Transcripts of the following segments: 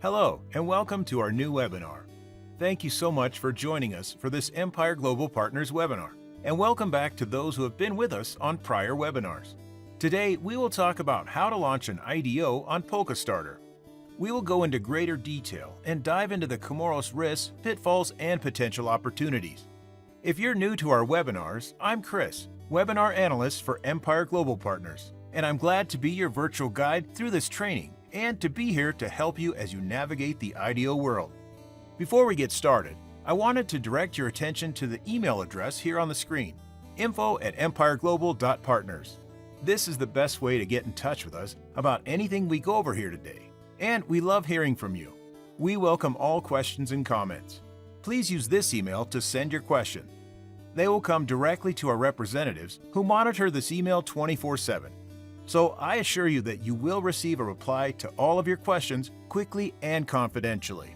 Hello, and welcome to our new webinar. Thank you so much for joining us for this Empire Global Partners webinar, and welcome back to those who have been with us on prior webinars. Today, we will talk about how to launch an IDO on Polkastarter. We will go into greater detail and dive into the Comoros risks, pitfalls, and potential opportunities. If you're new to our webinars, I'm Chris, webinar analyst for Empire Global Partners, and I'm glad to be your virtual guide through this training and to be here to help you as you navigate the IDO world. Before we get started, I wanted to direct your attention to the email address here on the screen, info@empireglobal.partners. This is the best way to get in touch with us about anything we go over here today, and we love hearing from you. We welcome all questions and comments. Please use this email to send your question. They will come directly to our representatives who monitor this email 24/7. So I assure you that you will receive a reply to all of your questions quickly and confidentially.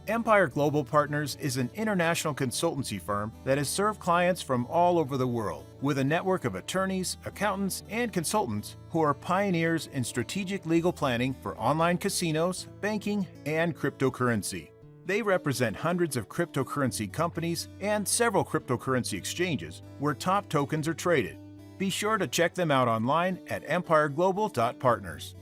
Empire Global Partners is an international consultancy firm that has served clients from all over the world with a network of attorneys, accountants, and consultants who are pioneers in strategic legal planning for online casinos, banking, and cryptocurrency. They represent hundreds of cryptocurrency companies and several cryptocurrency exchanges where top tokens are traded. Be sure to check them out online at empireglobal.partners.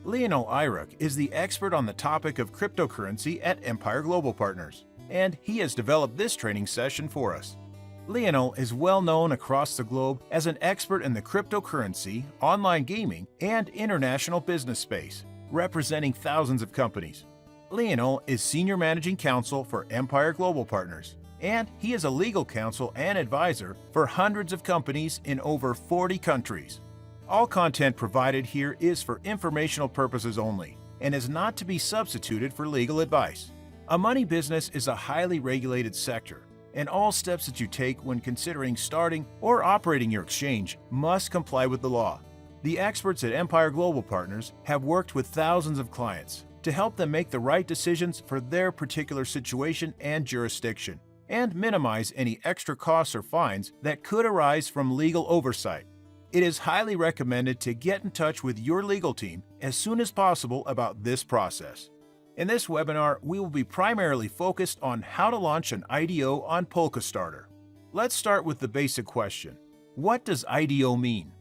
Lionel Iruk is the expert on the topic of cryptocurrency at Empire Global Partners, and he has developed this training session for us. Lionel is well known across the globe as an expert in the cryptocurrency, online gaming, and international business space, representing thousands of companies. Lionel is Senior Managing Counsel for Empire Global Partners, and he is a legal counsel and advisor for hundreds of companies in over 40 countries. All content provided here is for informational purposes only and is not to be substituted for legal advice. A money business is a highly regulated sector, and all steps that you take when considering starting or operating your exchange must comply with the law. The experts at Empire Global Partners have worked with thousands of clients to help them make the right decisions for their particular situation and jurisdiction, and minimize any extra costs or fines that could arise from legal oversight. It is highly recommended to get in touch with your legal team as soon as possible about this process. In this webinar, we will be primarily focused on how to launch an IDO on Polkastarter. Let's start with the basic question. What does IDO mean?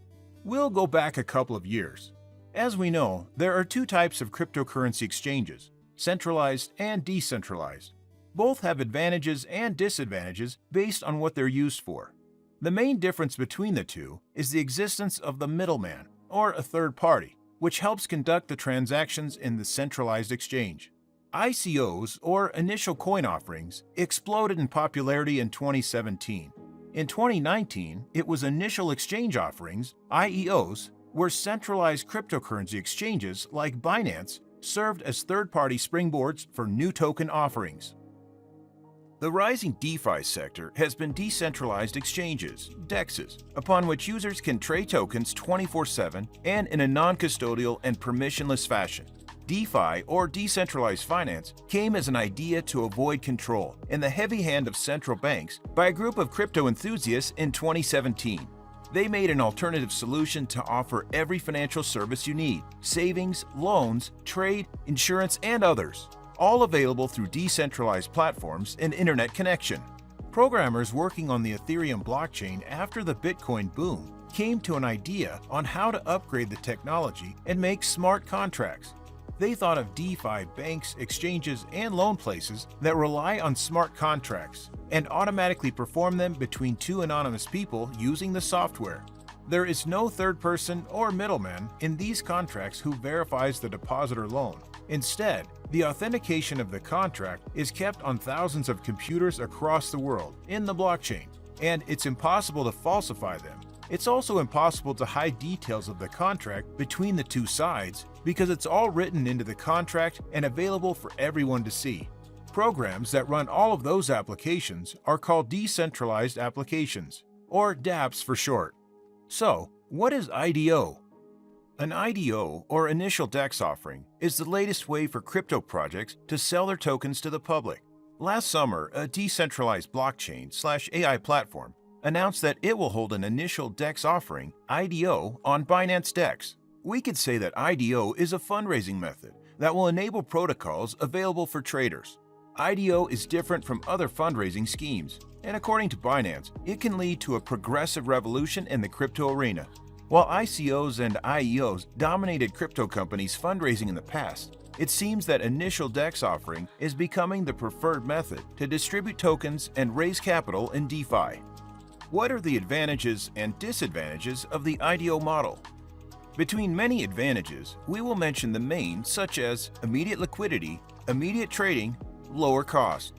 We'll go back a couple of years. As we know, there are two types of cryptocurrency exchanges, centralized and decentralized. Both have advantages and disadvantages based on what they're used for. The main difference between the two is the existence of the middleman, or a third party, which helps conduct the transactions in the centralized exchange. ICOs, or initial coin offerings, exploded in popularity in 2017. In 2019, it was initial exchange offerings, IEOs, where centralized cryptocurrency exchanges like Binance served as third-party springboards for new token offerings. The rising DeFi sector has been decentralized exchanges, DEXs, upon which users can trade tokens 24/7 and in a non-custodial and permissionless fashion. DeFi, or decentralized finance, came as an idea to avoid control and the heavy hand of central banks by a group of crypto enthusiasts in 2017. They made an alternative solution to offer every financial service you need: savings, loans, trade, insurance, and others, all available through decentralized platforms and internet connection. Programmers working on the Ethereum blockchain after the Bitcoin boom came to an idea on how to upgrade the technology and make smart contracts. They thought of DeFi banks, exchanges, and loan places that rely on smart contracts and automatically perform them between two anonymous people using the software. There is no third person or middleman in these contracts who verifies the depositor loan. Instead, the authentication of the contract is kept on thousands of computers across the world in the blockchain, and it's impossible to falsify them. It's also impossible to hide details of the contract between the two sides because it's all written into the contract and available for everyone to see. Programs that run all of those applications are called decentralized applications, or dApps for short. So, what is IDO? An IDO, or initial DEX offering, is the latest way for crypto projects to sell their tokens to the public. Last summer, a decentralized blockchain/AI platform announced that it will hold an initial DEX offering, IDO, on Binance DEX. We could say that IDO is a fundraising method that will enable protocols available for traders. IDO is different from other fundraising schemes, and according to Binance, it can lead to a progressive revolution in the crypto arena. While ICOs and IEOs dominated crypto companies' fundraising in the past, it seems that initial DEX offering is becoming the preferred method to distribute tokens and raise capital in DeFi. What are the advantages and disadvantages of the IDO model? Between many advantages, we will mention the main, such as immediate liquidity, immediate trading, lower cost.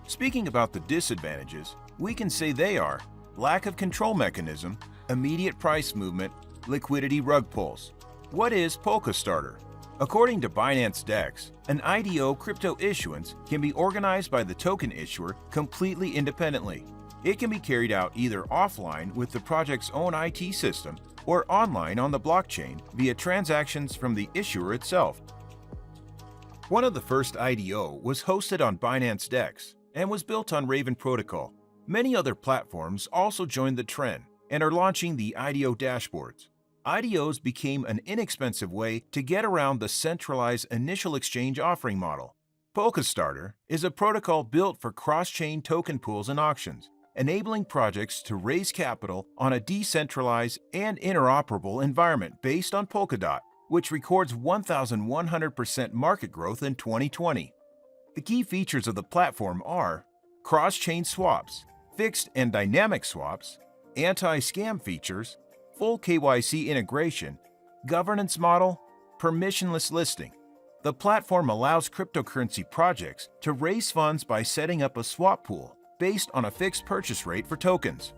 Speaking about the disadvantages, we can say they are lack of control mechanism, immediate price movement, liquidity rug pulls. What is Polkastarter? According to Binance DEX, an IDO crypto issuance can be organized by the token issuer completely independently. It can be carried out either offline with the project's own IT system or online on the blockchain via transactions from the issuer itself. One of the first IDO was hosted on Binance DEX and was built on Raven Protocol. Many other platforms also joined the trend and are launching the IDO dashboards. IDOs became an inexpensive way to get around the centralized initial exchange offering model. Polkastarter is a protocol built for cross-chain token pools and auctions, enabling projects to raise capital on a decentralized and interoperable environment based on Polkadot, which records 1,100% market growth in 2020. The key features of the platform are cross-chain swaps, fixed and dynamic swaps, anti-scam features, full KYC integration, governance model, permissionless listing. The platform allows cryptocurrency projects to raise funds by setting up a swap pool based on a fixed purchase rate for tokens.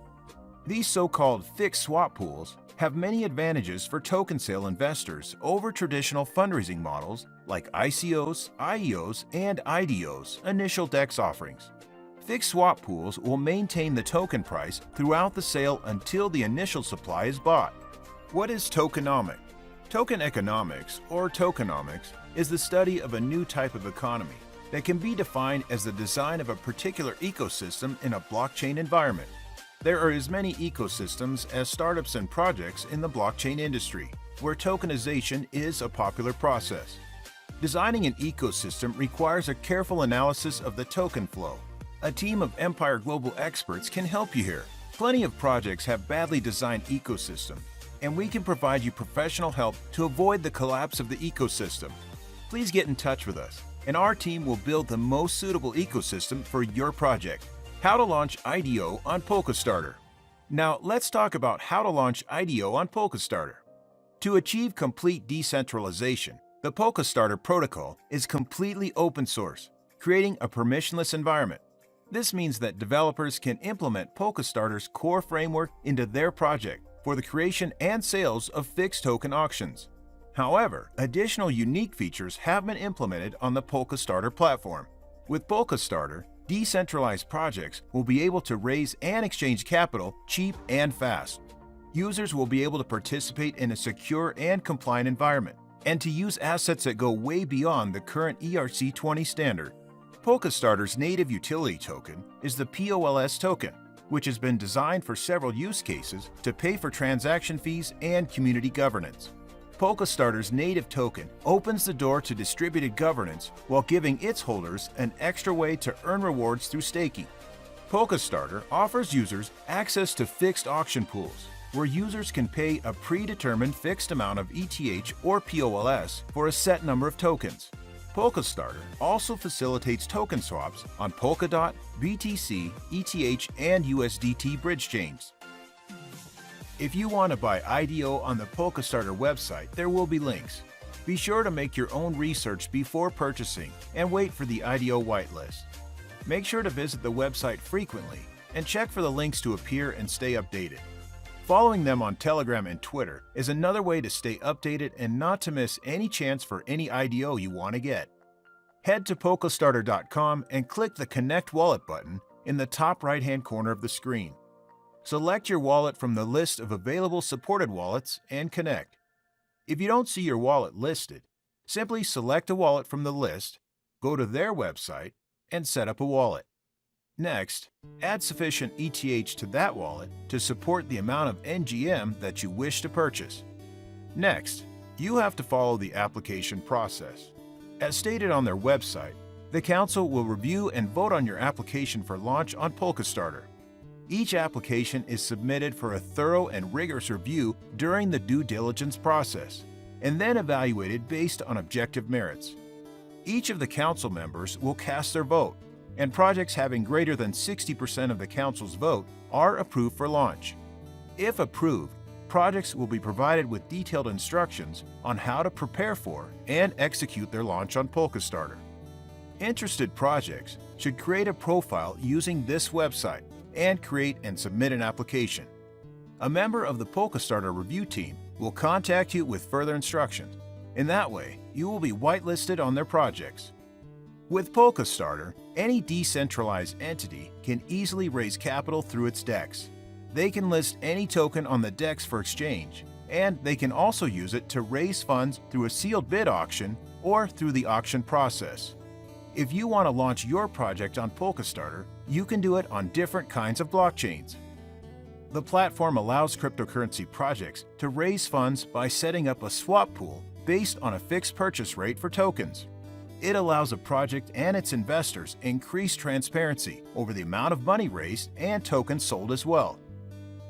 These so-called fixed swap pools have many advantages for token sale investors over traditional fundraising models like ICOs, IEOs, and IDOs initial DEX offerings. Fixed swap pools will maintain the token price throughout the sale until the initial supply is bought. What is tokenomic? Token economics, or tokenomics, is the study of a new type of economy that can be defined as the design of a particular ecosystem in a blockchain environment. There are as many ecosystems as startups and projects in the blockchain industry, where tokenization is a popular process. Designing an ecosystem requires a careful analysis of the token flow. A team of Empire Global experts can help you here. Plenty of projects have badly designed ecosystems, and we can provide you professional help to avoid the collapse of the ecosystem. Please get in touch with us, and our team will build the most suitable ecosystem for your project. How to launch IDO on Polkastarter. Now let's talk about how to launch IDO on Polkastarter. To achieve complete decentralization, the Polkastarter protocol is completely open source, creating a permissionless environment. This means that developers can implement Polkastarter's core framework into their project for the creation and sales of fixed token auctions. However, additional unique features have been implemented on the Polkastarter platform. With Polkastarter, decentralized projects will be able to raise and exchange capital cheap and fast. Users will be able to participate in a secure and compliant environment, and to use assets that go way beyond the current ERC-20 standard. Polkastarter's native utility token is the POLS token, which has been designed for several use cases to pay for transaction fees and community governance. Polkastarter's native token opens the door to distributed governance while giving its holders an extra way to earn rewards through staking. Polkastarter offers users access to fixed auction pools, where users can pay a predetermined fixed amount of ETH or POLS for a set number of tokens. Polkastarter also facilitates token swaps on Polkadot, BTC, ETH, and USDT bridge chains. If you want to buy IDO on the Polkastarter website, there will be links. Be sure to make your own research before purchasing and wait for the IDO whitelist. Make sure to visit the website frequently and check for the links to appear and stay updated. Following them on Telegram and Twitter is another way to stay updated and not to miss any chance for any IDO you want to get. Head to Polkastarter.com and click the Connect Wallet button in the top right-hand corner of the screen. Select your wallet from the list of available supported wallets and connect. If you don't see your wallet listed, simply select a wallet from the list, go to their website, and set up a wallet. Next, add sufficient ETH to that wallet to support the amount of NGM that you wish to purchase. Next, you have to follow the application process. As stated on their website, the Council will review and vote on your application for launch on Polkastarter. Each application is submitted for a thorough and rigorous review during the due diligence process, and then evaluated based on objective merits. Each of the Council members will cast their vote, and projects having greater than 60% of the Council's vote are approved for launch. If approved, projects will be provided with detailed instructions on how to prepare for and execute their launch on Polkastarter. Interested projects should create a profile using this website and create and submit an application. A member of the Polkastarter review team will contact you with further instructions. In that way, you will be whitelisted on their projects. With Polkastarter, any decentralized entity can easily raise capital through its DEX. They can list any token on the DEX for exchange, and they can also use it to raise funds through a sealed bid auction or through the auction process. If you want to launch your project on Polkastarter, you can do it on different kinds of blockchains. The platform allows cryptocurrency projects to raise funds by setting up a swap pool based on a fixed purchase rate for tokens. It allows a project and its investors increased transparency over the amount of money raised and tokens sold as well.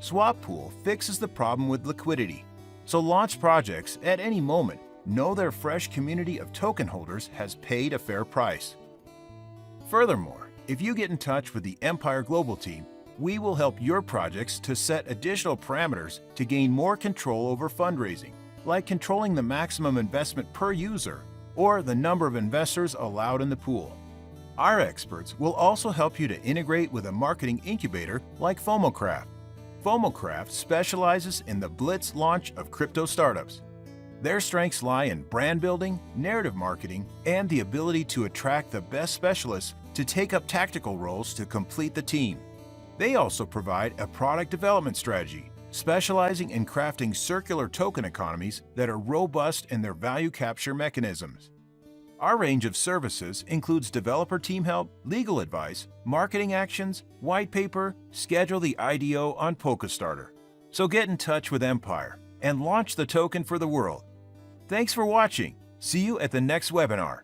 Swap Pool fixes the problem with liquidity, so launch projects at any moment know their fresh community of token holders has paid a fair price. Furthermore, if you get in touch with the Empire Global team, we will help your projects to set additional parameters to gain more control over fundraising, like controlling the maximum investment per user or the number of investors allowed in the pool. Our experts will also help you to integrate with a marketing incubator like FOMOcraft. FOMOcraft specializes in the blitz launch of crypto startups. Their strengths lie in brand building, narrative marketing, and the ability to attract the best specialists to take up tactical roles to complete the team. They also provide a product development strategy, specializing in crafting circular token economies that are robust in their value capture mechanisms. Our range of services includes developer team help, legal advice, marketing actions, white paper, schedule the IDO on Polkastarter. So get in touch with Empire and launch the token for the world. Thanks for watching. See you at the next webinar.